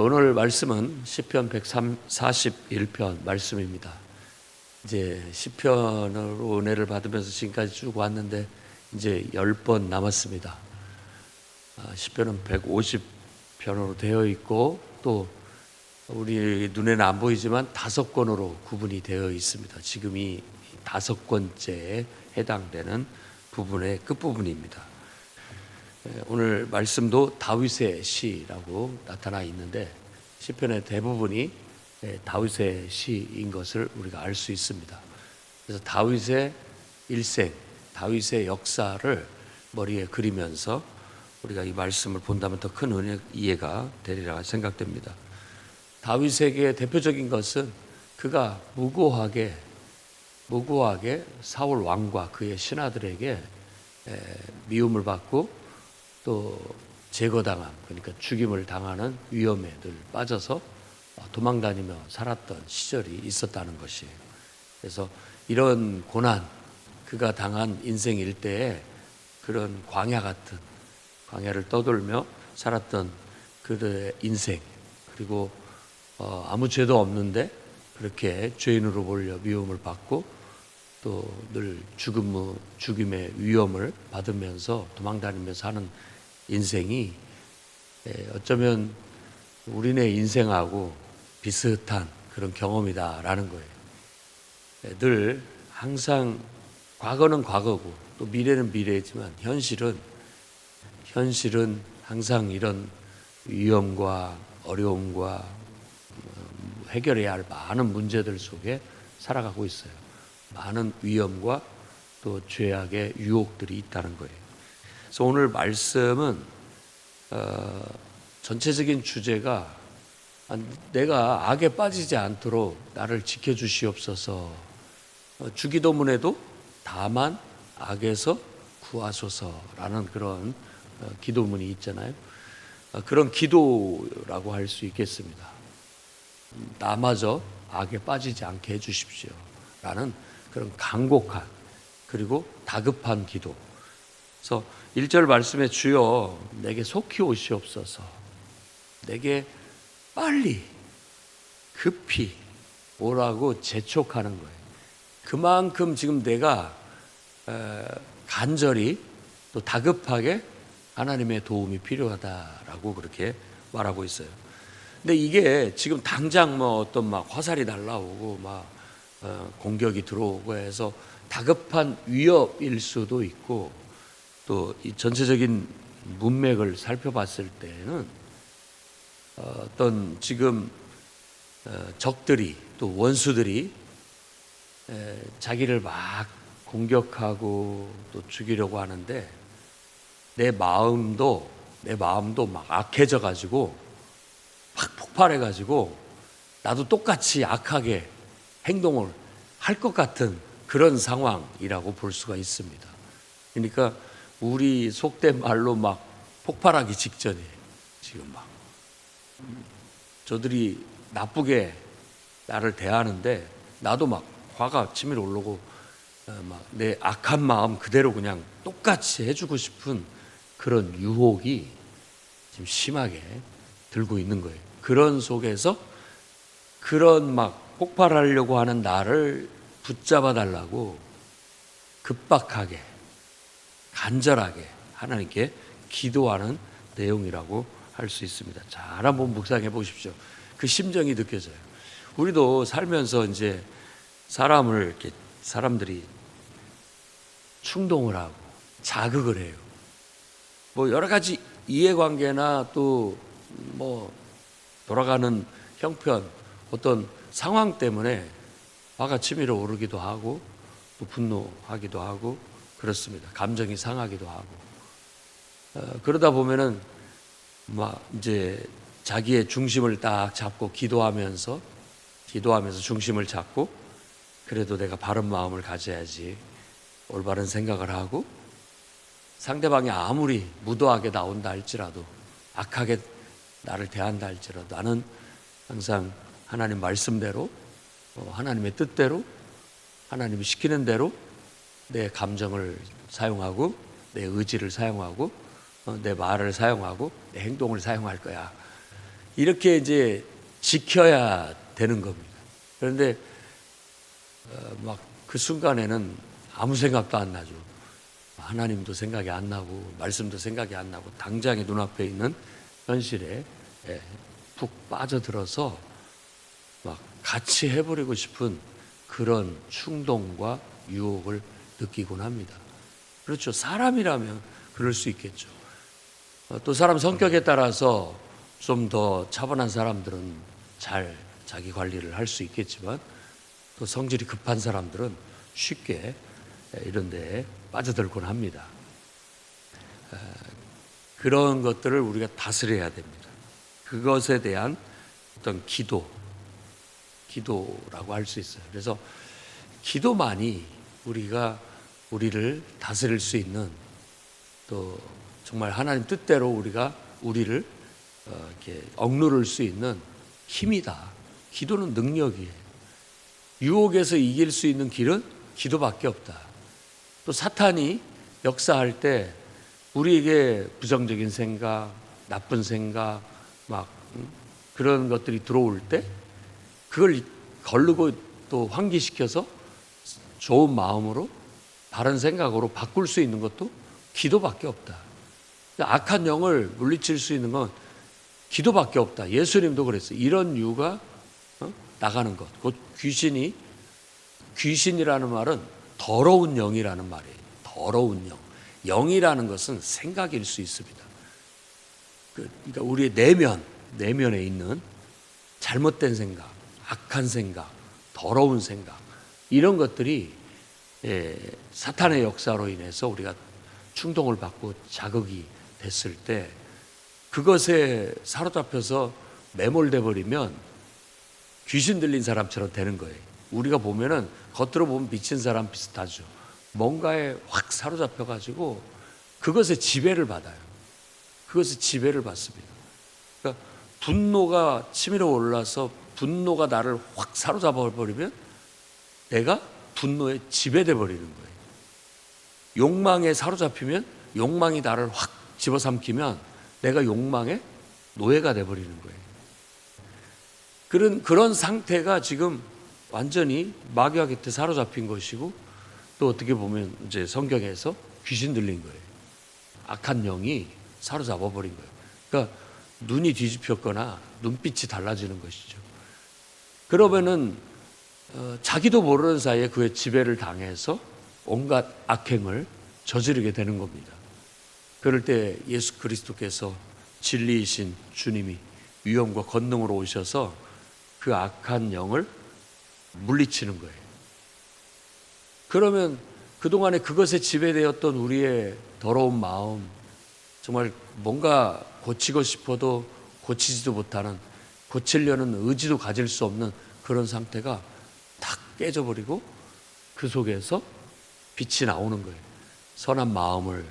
오늘 말씀은 시편 141편 말씀입니다. 이제 시편으로 은혜를 받으면서 지금까지 쭉 왔는데 이제 10번 남았습니다. 시편은 150편으로 되어 있고 또 우리 눈에는 안 보이지만 5권으로 구분이 되어 있습니다. 지금이 5권째에 해당되는 부분의 끝부분입니다. 오늘 말씀도 다윗의 시라고 나타나 있는데 시편의 대부분이 다윗의 시인 것을 우리가 알 수 있습니다. 그래서 다윗의 일생, 다윗의 역사를 머리에 그리면서 우리가 이 말씀을 본다면 더 큰 은혜 이해가 되리라 생각됩니다. 다윗에게 대표적인 것은 그가 무고하게 사울 왕과 그의 신하들에게 미움을 받고 또 제거당함, 그러니까 죽임을 당하는 위험에 늘 빠져서 도망다니며 살았던 시절이 있었다는 것이에요. 그래서 이런 고난, 그가 당한 인생 일대에 그런 광야 같은 광야를 떠돌며 살았던 그의 인생, 그리고 아무 죄도 없는데 그렇게 죄인으로 몰려 미움을 받고 또 늘 죽임의 위험을 받으면서 도망다니면서 사는 인생이 어쩌면 우리네 인생하고 비슷한 그런 경험이다라는 거예요. 늘 항상 과거는 과거고 또 미래는 미래지만 현실은 항상 이런 위험과 어려움과 해결해야 할 많은 문제들 속에 살아가고 있어요. 많은 위험과 또 죄악의 유혹들이 있다는 거예요. 그래서 오늘 말씀은 전체적인 주제가 내가 악에 빠지지 않도록 나를 지켜주시옵소서. 주기도문에도 다만 악에서 구하소서라는 그런 기도문이 있잖아요. 그런 기도라고 할 수 있겠습니다. 나마저 악에 빠지지 않게 해주십시오 라는 그런 간곡한 그리고 다급한 기도. 그래서 1절 말씀에 주여 내게 속히 오시옵소서, 내게 빨리 급히 오라고 재촉하는 거예요. 그만큼 지금 내가 간절히 또 다급하게 하나님의 도움이 필요하다라고 그렇게 말하고 있어요. 근데 이게 지금 당장 어떤 화살이 날라오고 공격이 들어오고 해서 다급한 위협일 수도 있고, 또 이 전체적인 문맥을 살펴봤을 때는 어떤 지금 적들이 또 원수들이 자기를 막 공격하고 또 죽이려고 하는데 내 마음도 막 악해져 가지고 막 폭발해 가지고 나도 똑같이 악하게 행동을 할 것 같은 그런 상황이라고 볼 수가 있습니다. 그러니까 우리 속된 말로 막 폭발하기 직전이에요. 지금 저들이 나쁘게 나를 대하는데 나도 막 화가 치밀어 오르고 내 악한 마음 그대로 그냥 똑같이 해주고 싶은 그런 유혹이 지금 심하게 들고 있는 거예요. 그런 속에서 그런 폭발하려고 하는 나를 붙잡아 달라고 급박하게 간절하게 하나님께 기도하는 내용이라고 할 수 있습니다. 잘 한번 묵상해 보십시오. 그 심정이 느껴져요. 우리도 살면서 이제 사람들이 충동을 하고 자극을 해요. 여러 가지 이해관계나 또 돌아가는 형편, 어떤 상황 때문에 화가 치밀어 오르기도 하고 또 분노하기도 하고 그렇습니다. 감정이 상하기도 하고 그러다 보면은 이제 자기의 중심을 딱 잡고 기도하면서 중심을 잡고 그래도 내가 바른 마음을 가져야지 올바른 생각을 하고 상대방이 아무리 무도하게 나온다 할지라도 악하게 나를 대한다 할지라도 나는 항상 하나님 말씀대로 하나님의 뜻대로 하나님이 시키는 대로 내 감정을 사용하고 내 의지를 사용하고 내 말을 사용하고 내 행동을 사용할 거야. 이렇게 이제 지켜야 되는 겁니다. 그런데 막 그 순간에는 아무 생각도 안 나죠. 하나님도 생각이 안 나고 말씀도 생각이 안 나고 당장에 눈앞에 있는 현실에 푹 빠져들어서 막 같이 해버리고 싶은 그런 충동과 유혹을 느끼곤 합니다. 그렇죠. 사람이라면 그럴 수 있겠죠. 또 사람 성격에 따라서 좀 더 차분한 사람들은 잘 자기 관리를 할 수 있겠지만 또 성질이 급한 사람들은 쉽게 이런 데에 빠져들곤 합니다. 그런 것들을 우리가 다스려야 됩니다. 그것에 대한 어떤 기도라고 할 수 있어요. 그래서 기도만이 우리를 다스릴 수 있는, 또 정말 하나님 뜻대로 우리를 이렇게 억누를 수 있는 힘이다. 기도는 능력이에요. 유혹에서 이길 수 있는 길은 기도밖에 없다. 또 사탄이 역사할 때 우리에게 부정적인 생각, 나쁜 생각, 막 그런 것들이 들어올 때 그걸 거르고 또 환기시켜서 좋은 마음으로 바른 생각으로 바꿀 수 있는 것도 기도밖에 없다. 악한 영을 물리칠 수 있는 건 기도밖에 없다. 예수님도 그랬어요. 이런 유가 나가는 것. 곧 귀신이라는 말은 더러운 영이라는 말이에요. 더러운 영. 영이라는 것은 생각일 수 있습니다. 그러니까 우리의 내면에 있는 잘못된 생각, 악한 생각, 더러운 생각, 이런 것들이 사탄의 역사로 인해서 우리가 충동을 받고 자극이 됐을 때 그것에 사로잡혀서 매몰돼 버리면 귀신 들린 사람처럼 되는 거예요. 우리가 보면은 겉으로 보면 미친 사람 비슷하죠. 뭔가에 확 사로잡혀 가지고 그것에 지배를 받아요. 그것에 지배를 받습니다. 그러니까 분노가 치밀어 올라서 분노가 나를 확 사로잡아 버리면 내가 분노에 지배돼 버리는 거예요. 욕망에 사로잡히면 욕망이 나를 확 집어삼키면 내가 욕망의 노예가 돼 버리는 거예요. 그런 상태가 지금 완전히 마귀와 곁에 사로잡힌 것이고, 또 어떻게 보면 이제 성경에서 귀신 들린 거예요. 악한 영이 사로잡아 버린 거예요. 그러니까 눈이 뒤집혔거나 눈빛이 달라지는 것이죠. 그러면은 자기도 모르는 사이에 그의 지배를 당해서 온갖 악행을 저지르게 되는 겁니다. 그럴 때 예수 그리스도께서 진리이신 주님이 위엄과 권능으로 오셔서 그 악한 영을 물리치는 거예요. 그러면 그동안에 그것에 지배되었던 우리의 더러운 마음, 정말 뭔가 고치고 싶어도 고치지도 못하는, 고치려는 의지도 가질 수 없는 그런 상태가 탁 깨져버리고 그 속에서 빛이 나오는 거예요. 선한 마음을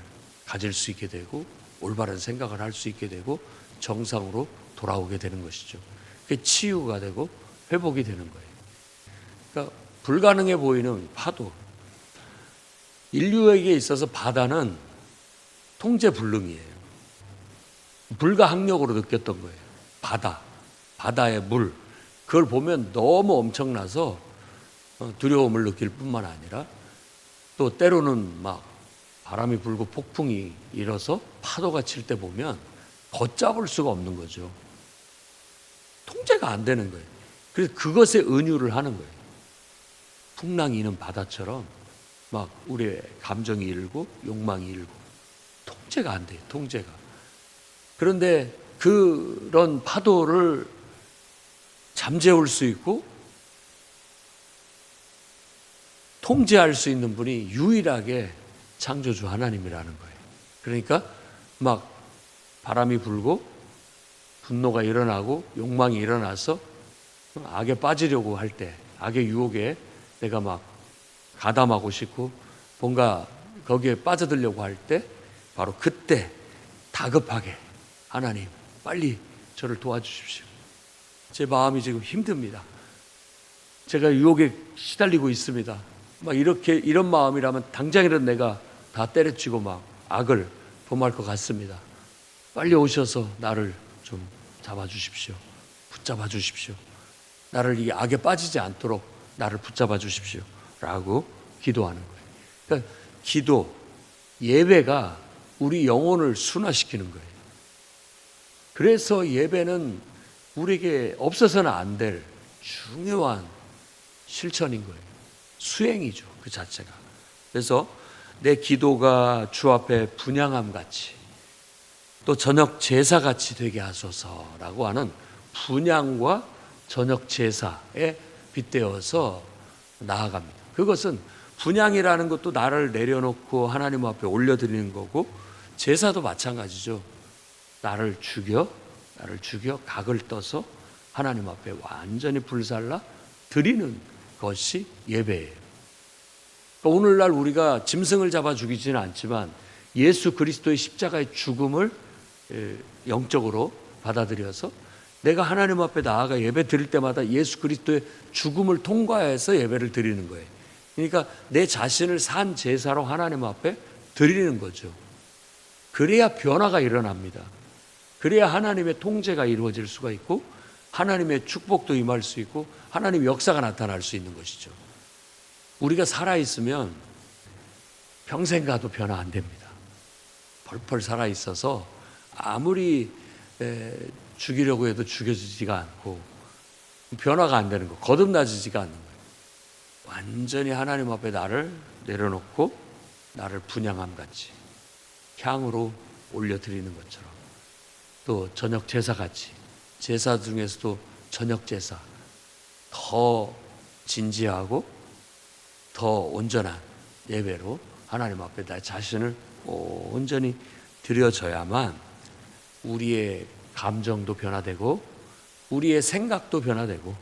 가질 수 있게 되고 올바른 생각을 할 수 있게 되고 정상으로 돌아오게 되는 것이죠. 그게 치유가 되고 회복이 되는 거예요. 그러니까 불가능해 보이는 파도, 인류에게 있어서 바다는 통제불능이에요. 불가항력으로 느꼈던 거예요. 바다의 물, 그걸 보면 너무 엄청나서 두려움을 느낄 뿐만 아니라 또 때로는 막 바람이 불고 폭풍이 일어서 파도가 칠 때 보면 걷잡을 수가 없는 거죠. 통제가 안 되는 거예요. 그래서 그것에 은유를 하는 거예요. 풍랑이 있는 바다처럼 막 우리의 감정이 일고 욕망이 일고 통제가 안 돼요. 통제가. 그런데 그런 파도를 잠재울 수 있고 통제할 수 있는 분이 유일하게 창조주 하나님이라는 거예요. 그러니까 막 바람이 불고 분노가 일어나고 욕망이 일어나서 악에 빠지려고 할 때, 악의 유혹에 내가 막 가담하고 싶고 뭔가 거기에 빠져들려고 할 때 바로 그때 다급하게 하나님 빨리 저를 도와주십시오. 제 마음이 지금 힘듭니다. 제가 유혹에 시달리고 있습니다. 막 이런 마음이라면 당장이라도 내가 다 때려치고 막 악을 범할 것 같습니다. 빨리 오셔서 나를 좀 잡아주십시오. 붙잡아 주십시오. 나를 이 악에 빠지지 않도록 나를 붙잡아 주십시오. 라고 기도하는 거예요. 그러니까 기도, 예배가 우리 영혼을 순화시키는 거예요. 그래서 예배는 우리에게 없어서는 안 될 중요한 실천인 거예요. 수행이죠, 그 자체가. 그래서 내 기도가 주 앞에 분향함 같이 또 저녁 제사 같이 되게 하소서라고 하는 분향과 저녁 제사에 빗대어서 나아갑니다. 그것은 분향이라는 것도 나를 내려놓고 하나님 앞에 올려드리는 거고, 제사도 마찬가지죠. 나를 죽여 각을 떠서 하나님 앞에 완전히 불살라 드리는 것이 예배예요. 그러니까 오늘날 우리가 짐승을 잡아 죽이지는 않지만 예수 그리스도의 십자가의 죽음을 영적으로 받아들여서 내가 하나님 앞에 나아가 예배 드릴 때마다 예수 그리스도의 죽음을 통과해서 예배를 드리는 거예요. 그러니까 내 자신을 산 제사로 하나님 앞에 드리는 거죠. 그래야 변화가 일어납니다. 그래야 하나님의 통제가 이루어질 수가 있고 하나님의 축복도 임할 수 있고 하나님의 역사가 나타날 수 있는 것이죠. 우리가 살아있으면 평생 가도 변화 안 됩니다. 펄펄 살아있어서 아무리 죽이려고 해도 죽여지지가 않고 변화가 안 되는 거, 거듭나지지가 않는 거예요. 완전히 하나님 앞에 나를 내려놓고 나를 분향함 같이 향으로 올려드리는 것처럼, 또 저녁 제사 같이, 제사 중에서도 저녁 제사, 더 진지하고 더 온전한 예배로 하나님 앞에 나 자신을 온전히 드려져야만 우리의 감정도 변화되고 우리의 생각도 변화되고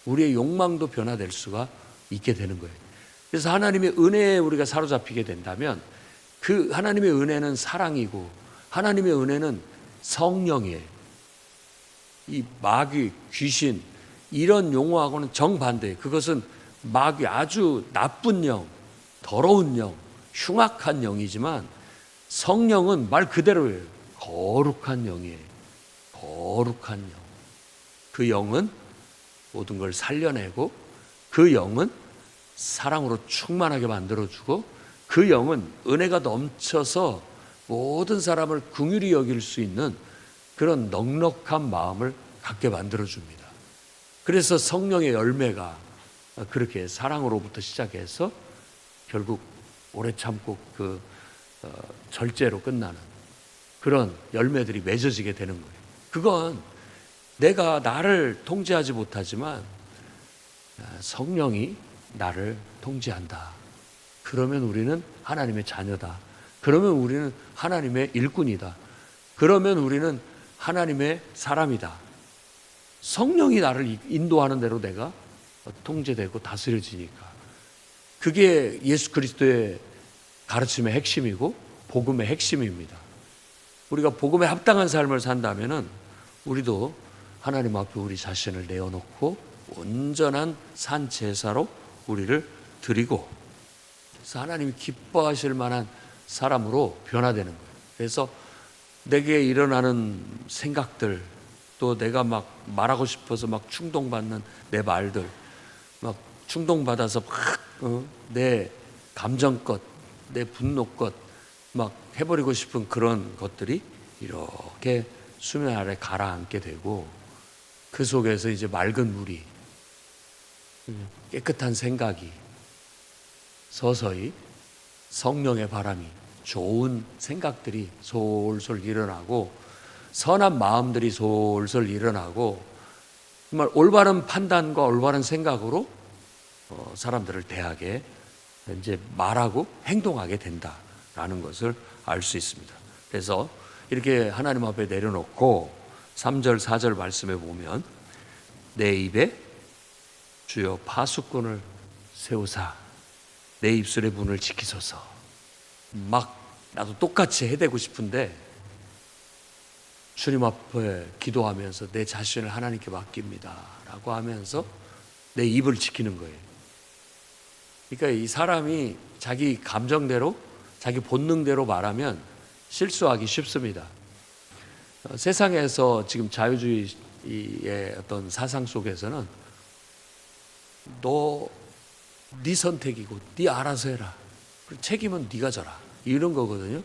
우리의 욕망도 변화될 수가 있게 되는 거예요. 그래서 하나님의 은혜에 우리가 사로잡히게 된다면 그 하나님의 은혜는 사랑이고 하나님의 은혜는 성령이에요. 이 마귀, 귀신 이런 용어하고는 정반대예요. 그것은 마귀, 아주 나쁜 영, 더러운 영, 흉악한 영이지만 성령은 말 그대로예요. 거룩한 영이에요. 거룩한 영. 그 영은 모든 걸 살려내고 그 영은 사랑으로 충만하게 만들어주고 그 영은 은혜가 넘쳐서 모든 사람을 긍휼히 여길 수 있는 그런 넉넉한 마음을 갖게 만들어줍니다. 그래서 성령의 열매가 그렇게 사랑으로부터 시작해서 결국 오래 참고 그 절제로 끝나는 그런 열매들이 맺어지게 되는 거예요. 그건 내가 나를 통제하지 못하지만 성령이 나를 통제한다. 그러면 우리는 하나님의 자녀다. 그러면 우리는 하나님의 일꾼이다. 그러면 우리는 하나님의 사람이다. 성령이 나를 인도하는 대로 내가 통제되고 다스려지니까. 그게 예수 그리스도의 가르침의 핵심이고 복음의 핵심입니다. 우리가 복음에 합당한 삶을 산다면은 우리도 하나님 앞에 우리 자신을 내어놓고 온전한 산 제사로 우리를 드리고, 그래서 하나님이 기뻐하실 만한 사람으로 변화되는 거예요. 그래서 내게 일어나는 생각들, 또 내가 막 말하고 싶어서 막 충동받는 내 말들, 막 충동받아서 막 내 감정껏, 내 분노껏 막 해버리고 싶은 그런 것들이 이렇게 수면 아래 가라앉게 되고, 그 속에서 이제 맑은 물이, 깨끗한 생각이 서서히 성령의 바람이, 좋은 생각들이 솔솔 일어나고 선한 마음들이 솔솔 일어나고 정말 올바른 판단과 올바른 생각으로 사람들을 대하게 이제 말하고 행동하게 된다라는 것을 알 수 있습니다. 그래서 이렇게 하나님 앞에 내려놓고 3절 4절 말씀에 보면 내 입에 주여 파수꾼을 세우사 내 입술의 문을 지키소서. 막 나도 똑같이 해대고 싶은데 주님 앞에 기도하면서 내 자신을 하나님께 맡깁니다 라고 하면서 내 입을 지키는 거예요. 그러니까 이 사람이 자기 감정대로 자기 본능대로 말하면 실수하기 쉽습니다. 세상에서 지금 자유주의의 어떤 사상 속에서는 네 선택이고 네 알아서 해라. 책임은 네가 져라. 이런 거거든요.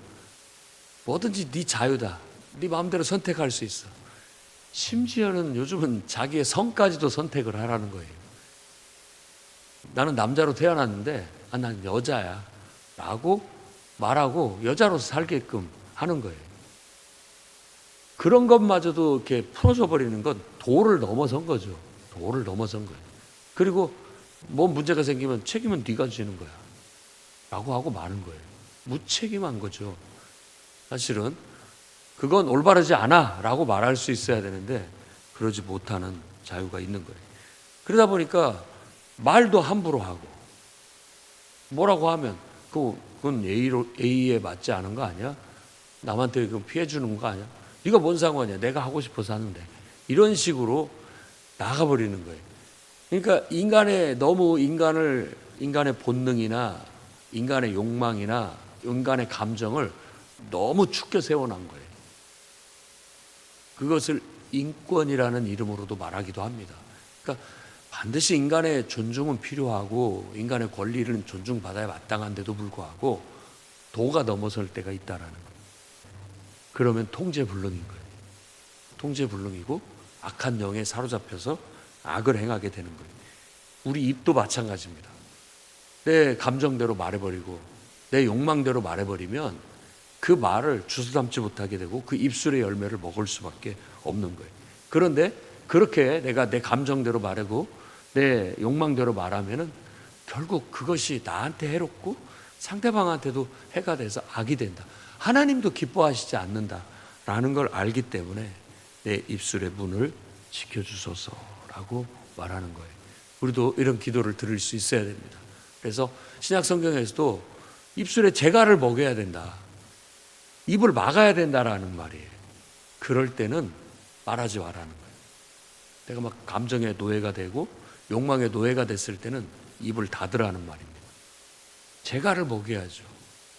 뭐든지 네 자유다. 네 마음대로 선택할 수 있어. 심지어는 요즘은 자기의 성까지도 선택을 하라는 거예요. 나는 남자로 태어났는데 난 여자야 라고 말하고 여자로서 살게끔 하는 거예요. 그런 것마저도 이렇게 풀어줘 버리는 건 도를 넘어선 거죠. 도를 넘어선 거예요. 그리고 뭐 문제가 생기면 책임은 네가 지는 거야 라고 하고 마는 거예요. 무책임한 거죠. 사실은 그건 올바르지 않아 라고 말할 수 있어야 되는데 그러지 못하는 자유가 있는 거예요. 그러다 보니까 말도 함부로 하고 뭐라고 하면 그건 예의에 맞지 않은 거 아니야? 남한테 그건 피해 주는 거 아니야? 네가 뭔 상관이야? 내가 하고 싶어서 하는데. 이런 식으로 나가버리는 거예요. 그러니까 인간의 본능이나 인간의 욕망이나 인간의 감정을 너무 축켜 세워놓은 거예요. 그것을 인권이라는 이름으로도 말하기도 합니다. 그러니까 반드시 인간의 존중은 필요하고 인간의 권리를 존중받아야 마땅한데도 불구하고 도가 넘어설 때가 있다라는 거예요. 그러면 통제불능인 거예요. 통제불능이고 악한 영에 사로잡혀서 악을 행하게 되는 거예요. 우리 입도 마찬가지입니다. 내 감정대로 말해버리고 내 욕망대로 말해버리면 그 말을 주워담지 못하게 되고 그 입술의 열매를 먹을 수밖에 없는 거예요. 그런데 그렇게 내가 내 감정대로 말하고 내 욕망대로 말하면은 결국 그것이 나한테 해롭고 상대방한테도 해가 돼서 악이 된다. 하나님도 기뻐하시지 않는다라는 걸 알기 때문에 내 입술의 문을 지켜주소서라고 말하는 거예요. 우리도 이런 기도를 드릴 수 있어야 됩니다. 그래서 신약 성경에서도 입술에 재갈을 먹여야 된다. 입을 막아야 된다라는 말이에요. 그럴 때는 말하지 말라는 거예요. 내가 막 감정의 노예가 되고 욕망의 노예가 됐을 때는 입을 닫으라는 말입니다. 재갈을 먹여야죠.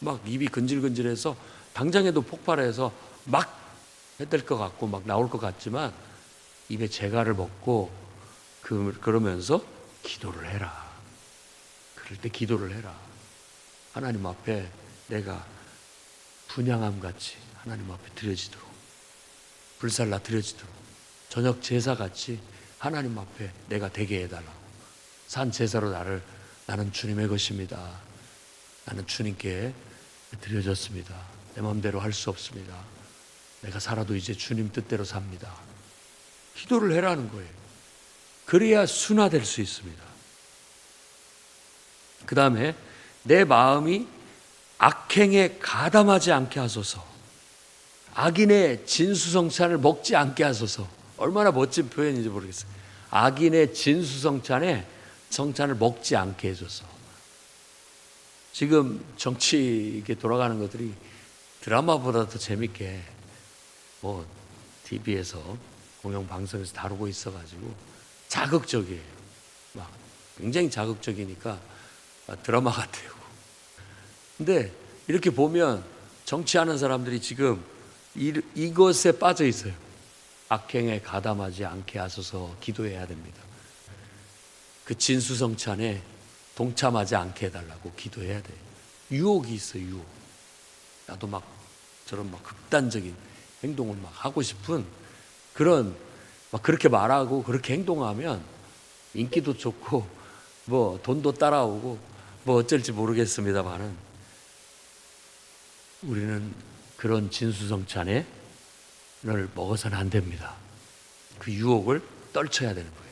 막 입이 근질근질해서 당장에도 폭발해서 막 해댈 것 같고 막 나올 것 같지만 입에 재갈을 먹고 그러면서 기도를 해라. 그럴 때 기도를 해라. 하나님 앞에 내가 분향함 같이 하나님 앞에 드려지도록 불살라 드려지도록 저녁 제사같이 하나님 앞에 내가 되게 해달라고 산 제사로 나는 주님의 것입니다. 나는 주님께 드려졌습니다. 내 마음대로 할 수 없습니다. 내가 살아도 이제 주님 뜻대로 삽니다. 기도를 해라는 거예요. 그래야 순화될 수 있습니다. 그 다음에 내 마음이 악행에 가담하지 않게 하소서. 악인의 진수성찬을 먹지 않게 하소서. 얼마나 멋진 표현인지 모르겠어요. 악인의 진수성찬을 먹지 않게 해줘서. 지금 정치에 돌아가는 것들이 드라마보다 더 재밌게 TV에서 공영방송에서 다루고 있어가지고 자극적이에요. 막 굉장히 자극적이니까 드라마 같아요. 근데 이렇게 보면 정치하는 사람들이 지금 이것에 빠져 있어요. 악행에 가담하지 않게 하소서 기도해야 됩니다. 그 진수성찬에 동참하지 않게 해달라고 기도해야 돼요. 유혹이 있어요, 유혹. 나도 저런 극단적인 행동을 하고 싶은 그런 그렇게 말하고 그렇게 행동하면 인기도 좋고 돈도 따라오고 어쩔지 모르겠습니다만은 우리는 그런 진수성찬을 먹어서는 안 됩니다. 그 유혹을 떨쳐야 되는 거예요.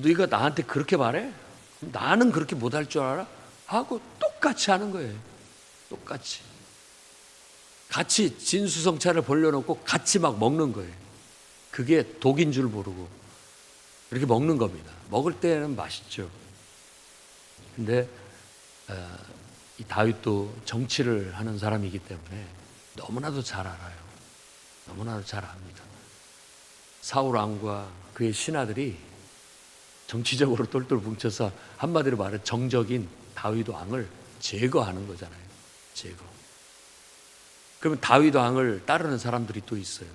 네가 나한테 그렇게 말해? 나는 그렇게 못할 줄 알아? 하고 똑같이 하는 거예요. 똑같이. 같이 진수성찬을 벌려놓고 같이 먹는 거예요. 그게 독인 줄 모르고 이렇게 먹는 겁니다. 먹을 때는 맛있죠. 근데 이 다윗도 정치를 하는 사람이기 때문에 너무나도 잘 알아요. 너무나도 잘 압니다. 사울 왕과 그의 신하들이 정치적으로 똘똘 뭉쳐서 한마디로 말해 정적인 다윗 왕을 제거하는 거잖아요. 제거. 그러면 다윗 왕을 따르는 사람들이 또 있어요.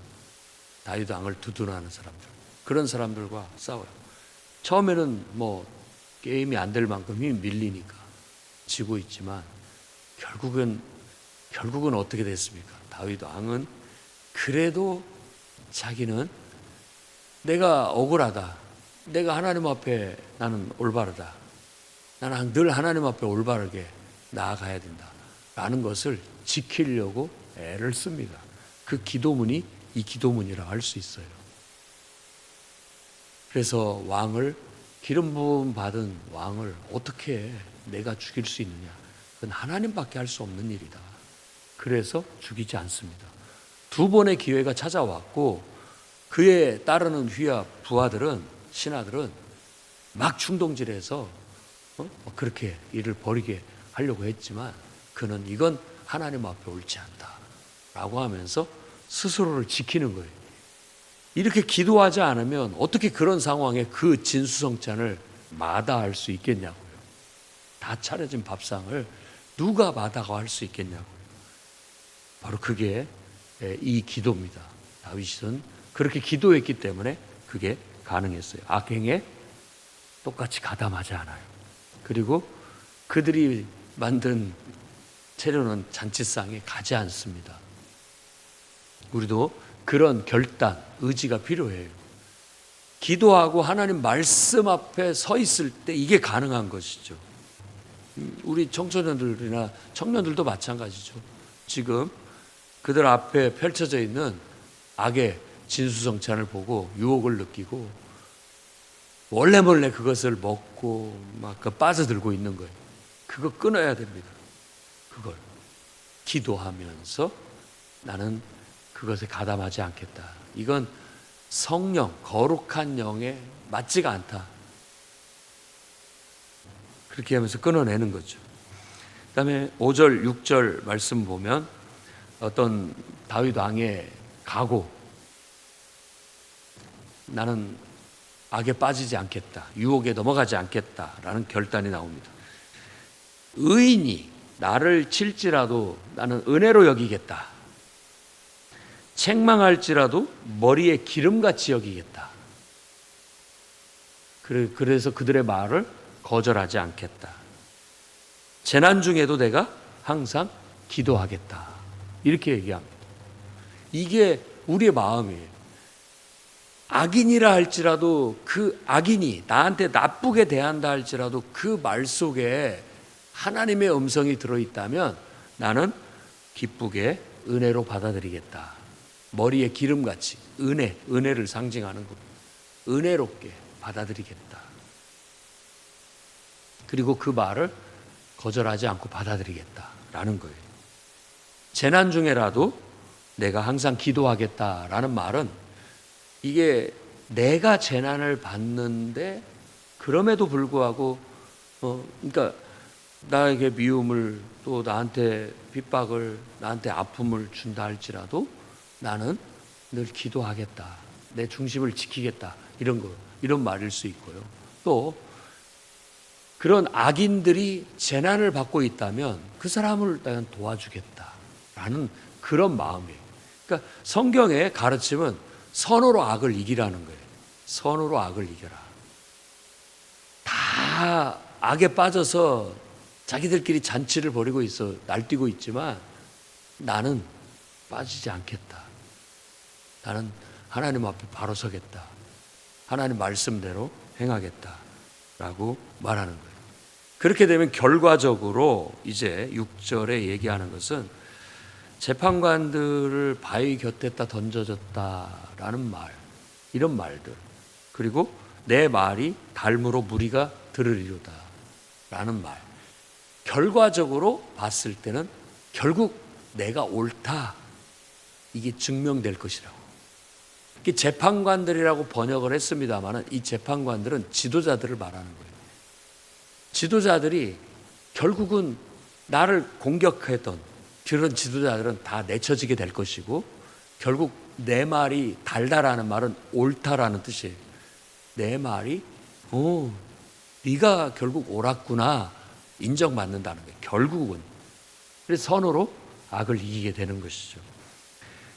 다윗 왕을 두둔하는 사람들. 그런 사람들과 싸워요. 처음에는 뭐 게임이 안 될 만큼 힘이 밀리니까 지고 있지만 결국은 어떻게 됐습니까? 다윗 왕은 그래도 자기는 내가 억울하다. 내가 하나님 앞에 나는 올바르다. 나는 늘 하나님 앞에 올바르게 나아가야 된다. 라는 것을 지키려고 애를 씁니다. 그 기도문이 이 기도문이라고 할 수 있어요. 그래서 기름 부음 받은 왕을 어떻게 내가 죽일 수 있느냐? 그건 하나님밖에 할 수 없는 일이다. 그래서 죽이지 않습니다. 2번의 기회가 찾아왔고 그에 따르는 부하들은 신하들은 막 충동질해서 그렇게 일을 벌이게 하려고 했지만 그는 이건 하나님 앞에 옳지 않다라고 하면서 스스로를 지키는 거예요. 이렇게 기도하지 않으면 어떻게 그런 상황에 그 진수성찬을 마다할 수 있겠냐고요. 다 차려진 밥상을 누가 마다할 수 있겠냐고요. 바로 그게 이 기도입니다. 다윗은 그렇게 기도했기 때문에 그게 가능했어요. 악행에 똑같이 가담하지 않아요. 그리고 그들이 만든 차려놓은 잔치상에 가지 않습니다. 우리도 그런 결단, 의지가 필요해요. 기도하고 하나님 말씀 앞에 서 있을 때 이게 가능한 것이죠. 우리 청소년들이나 청년들도 마찬가지죠. 지금 그들 앞에 펼쳐져 있는 악의 진수성찬을 보고 유혹을 느끼고 몰래 그것을 먹고 막 빠져들고 있는 거예요. 그거 끊어야 됩니다. 그걸 기도하면서 나는 그것에 가담하지 않겠다. 이건 성령, 거룩한 영에 맞지가 않다. 그렇게 하면서 끊어내는 거죠. 그 다음에 5절, 6절 말씀 보면 어떤 다윗 왕의 각오, 나는 악에 빠지지 않겠다, 유혹에 넘어가지 않겠다라는 결단이 나옵니다. 의인이 나를 칠지라도 나는 은혜로 여기겠다. 책망할지라도 머리에 기름같이 여기겠다. 그래서 그들의 말을 거절하지 않겠다. 재난 중에도 내가 항상 기도하겠다. 이렇게 얘기합니다. 이게 우리의 마음이에요. 악인이라 할지라도 그 악인이 나한테 나쁘게 대한다 할지라도 그 말 속에 하나님의 음성이 들어있다면 나는 기쁘게 은혜로 받아들이겠다. 머리에 기름같이 은혜를 상징하는 것. 은혜롭게 받아들이겠다. 그리고 그 말을 거절하지 않고 받아들이겠다라는 거예요. 재난 중에라도 내가 항상 기도하겠다라는 말은 이게 내가 재난을 받는데 그럼에도 불구하고 그러니까 나에게 미움을 또 나한테 핍박을 나한테 아픔을 준다 할지라도 나는 늘 기도하겠다. 내 중심을 지키겠다. 이런 말일 수 있고요. 또 그런 악인들이 재난을 받고 있다면 그 사람을 나는 도와주겠다라는 그런 마음이에요. 그러니까 성경의 가르침은 선으로 악을 이기라는 거예요. 선으로 악을 이겨라. 다 악에 빠져서 자기들끼리 잔치를 벌이고 있어 날뛰고 있지만 나는 빠지지 않겠다. 나는 하나님 앞에 바로 서겠다. 하나님 말씀대로 행하겠다라고 말하는 거예요. 그렇게 되면 결과적으로 이제 6절에 얘기하는 것은 재판관들을 바위 곁에다 던져졌다라는 말, 이런 말들, 그리고 내 말이 달무로 무리가 들으리로다 라는 말, 결과적으로 봤을 때는 결국 내가 옳다, 이게 증명될 것이라고. 재판관들이라고 번역을 했습니다만 이 재판관들은 지도자들을 말하는 거예요. 지도자들이 결국은 나를 공격했던 그런 지도자들은 다 내쳐지게 될 것이고 결국 내 말이 달다라는 말은 옳다라는 뜻이에요. 내 말이 네가 결국 옳았구나 인정받는다는 거예요. 결국은. 그래서 선으로 악을 이기게 되는 것이죠.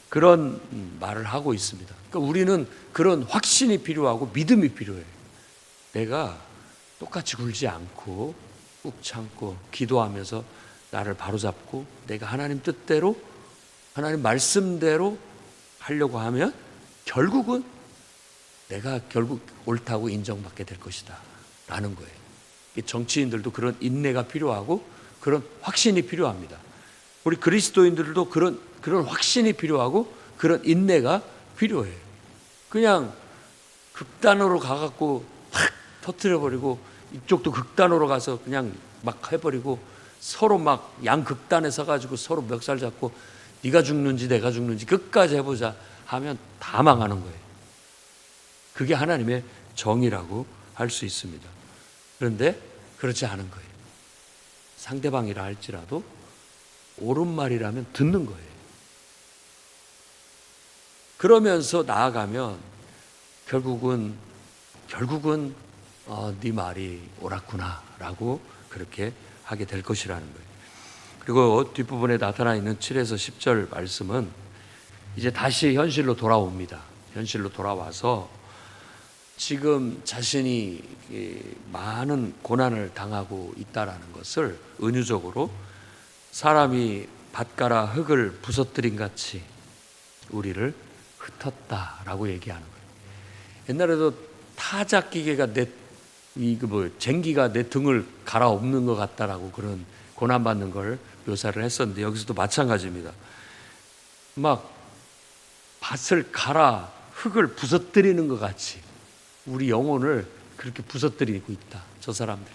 그런 말을 하고 있습니다. 그러니까 우리는 그런 확신이 필요하고 믿음이 필요해요. 내가 똑같이 굴지 않고 꾹 참고 기도하면서 나를 바로잡고 내가 하나님 뜻대로 하나님 말씀대로 하려고 하면 결국은 내가 결국 옳다고 인정받게 될 것이다 라는 거예요. 정치인들도 그런 인내가 필요하고 그런 확신이 필요합니다. 우리 그리스도인들도 그런 확신이 필요하고 그런 인내가 필요해요. 그냥 극단으로 가갖고 팍 터뜨려버리고 이쪽도 극단으로 가서 그냥 막 해버리고 서로 막 양극단에 서가지고 서로 멱살 잡고 네가 죽는지 내가 죽는지 끝까지 해보자 하면 다 망하는 거예요. 그게 하나님의 정의라고 할 수 있습니다. 그런데 그렇지 않은 거예요. 상대방이라 할지라도 옳은 말이라면 듣는 거예요. 그러면서 나아가면 결국은 네 말이 옳았구나라고 그렇게 하게 될 것이라는 거예요. 그리고 뒷부분에 나타나 있는 7에서 10절 말씀은 이제 다시 현실로 돌아옵니다. 현실로 돌아와서 지금 자신이 많은 고난을 당하고 있다라는 것을 은유적으로 사람이 밭가라 흙을 부서뜨린 같이 우리를 흩었다라고 얘기하는 거예요. 옛날에도 타작기계가 쟁기가 내 등을 갈아엎는 것 같다라고 그런 고난받는 걸 묘사를 했었는데 여기서도 마찬가지입니다. 막 밭을 갈아 흙을 부서뜨리는 것 같이 우리 영혼을 그렇게 부서뜨리고 있다. 저 사람들이.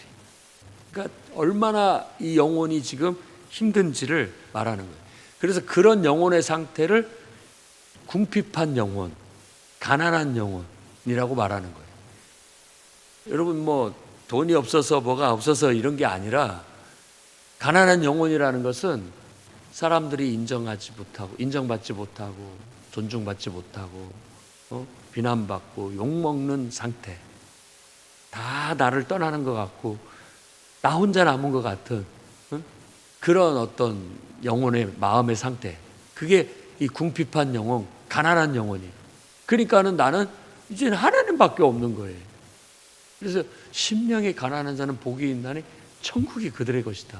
그러니까 얼마나 이 영혼이 지금 힘든지를 말하는 거예요. 그래서 그런 영혼의 상태를 궁핍한 영혼, 가난한 영혼이라고 말하는 거예요. 여러분 돈이 없어서 뭐가 없어서 이런 게 아니라 가난한 영혼이라는 것은 사람들이 인정받지 못하고 존중받지 못하고 비난받고 욕먹는 상태, 다 나를 떠나는 것 같고 나 혼자 남은 것 같은 그런 어떤 영혼의 마음의 상태, 그게 이 궁핍한 영혼, 가난한 영혼이에요. 그러니까는 나는 이제 하나님밖에 없는 거예요. 그래서 심령이 가난한 자는 복이 있나니 천국이 그들의 것이다.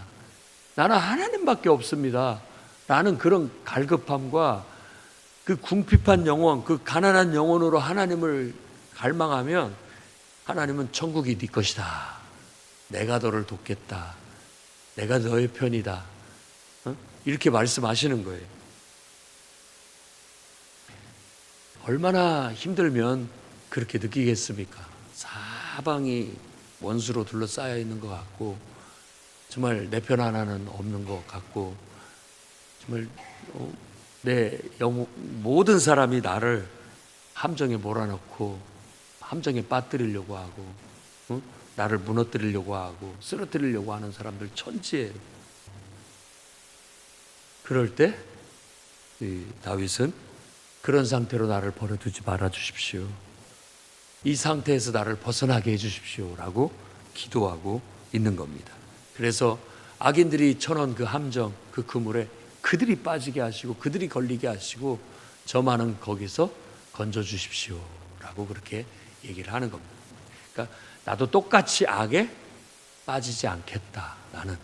나는 하나님밖에 없습니다 라는 그런 갈급함과 그 궁핍한 영혼, 그 가난한 영혼으로 하나님을 갈망하면 하나님은 천국이 네 것이다. 내가 너를 돕겠다. 내가 너의 편이다. 이렇게 말씀하시는 거예요. 얼마나 힘들면 그렇게 느끼겠습니까? 사방이 원수로 둘러싸여 있는 것 같고 정말 내 편 하나는 없는 것 같고 정말 내 모든 사람이 나를 함정에 몰아넣고 함정에 빠뜨리려고 하고 나를 무너뜨리려고 하고 쓰러뜨리려고 하는 사람들 천지예요. 그럴 때 다윗은 그런 상태로 나를 버려두지 말아 주십시오. 이 상태에서 나를 벗어나게 해 주십시오라고 기도하고 있는 겁니다. 그래서 악인들이 쳐놓은 그 함정, 그 그물에 그들이 빠지게 하시고 그들이 걸리게 하시고 저만은 거기서 건져 주십시오라고 그렇게 얘기를 하는 겁니다. 그러니까 나도 똑같이 악에 빠지지 않겠다라는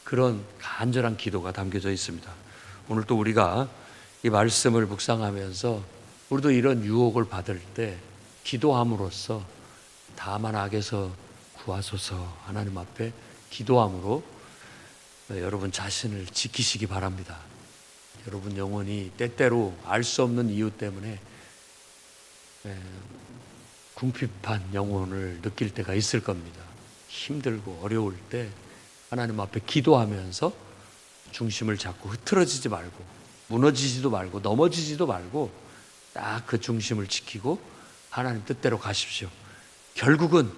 그런 간절한 기도가 담겨져 있습니다. 오늘 또 우리가 이 말씀을 묵상하면서 우리도 이런 유혹을 받을 때 기도함으로써 다만 악에서 구하소서 하나님 앞에 기도함으로 여러분 자신을 지키시기 바랍니다. 여러분 영혼이 때때로 알 수 없는 이유 때문에 궁핍한 영혼을 느낄 때가 있을 겁니다. 힘들고 어려울 때 하나님 앞에 기도하면서 중심을 잡고 흐트러지지 말고 무너지지도 말고 넘어지지도 말고 딱 그 중심을 지키고 하나님 뜻대로 가십시오. 결국은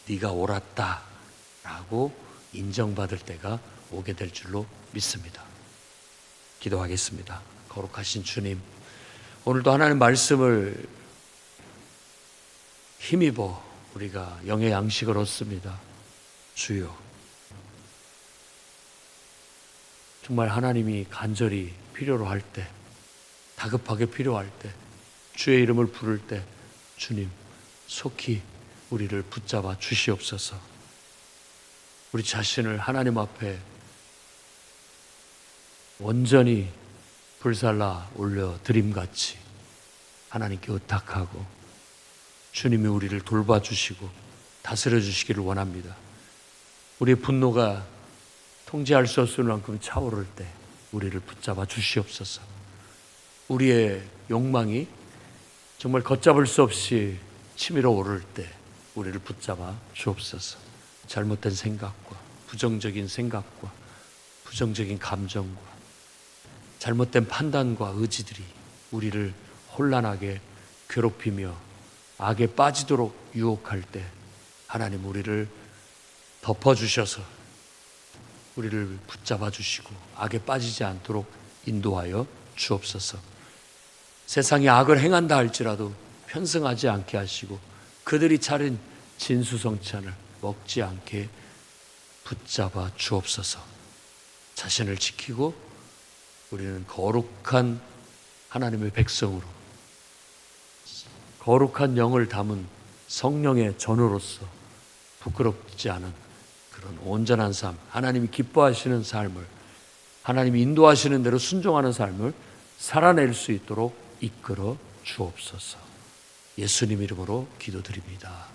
네가 옳았다라고 인정받을 때가 오게 될 줄로 믿습니다. 기도하겠습니다. 거룩하신 주님, 오늘도 하나님 말씀을 힘입어 우리가 영의 양식을 얻습니다. 주여, 정말 하나님이 간절히 필요로 할 때, 다급하게 필요할 때, 주의 이름을 부를 때 주님 속히 우리를 붙잡아 주시옵소서. 우리 자신을 하나님 앞에 온전히 불살라 올려 드림같이 하나님께 의탁하고 주님이 우리를 돌봐주시고 다스려 주시기를 원합니다. 우리의 분노가 통제할 수 없을 만큼 차오를 때 우리를 붙잡아 주시옵소서. 우리의 욕망이 정말 걷잡을 수 없이 치밀어 오를 때 우리를 붙잡아 주옵소서. 잘못된 생각과 부정적인 생각과 부정적인 감정과 잘못된 판단과 의지들이 우리를 혼란하게 괴롭히며 악에 빠지도록 유혹할 때 하나님 우리를 덮어주셔서 우리를 붙잡아 주시고 악에 빠지지 않도록 인도하여 주옵소서. 세상이 악을 행한다 할지라도 편승하지 않게 하시고 그들이 차린 진수성찬을 먹지 않게 붙잡아 주옵소서. 자신을 지키고 우리는 거룩한 하나님의 백성으로 거룩한 영을 담은 성령의 전우로서 부끄럽지 않은 그런 온전한 삶, 하나님이 기뻐하시는 삶을, 하나님이 인도하시는 대로 순종하는 삶을 살아낼 수 있도록 이끌어 주옵소서. 예수님 이름으로 기도드립니다.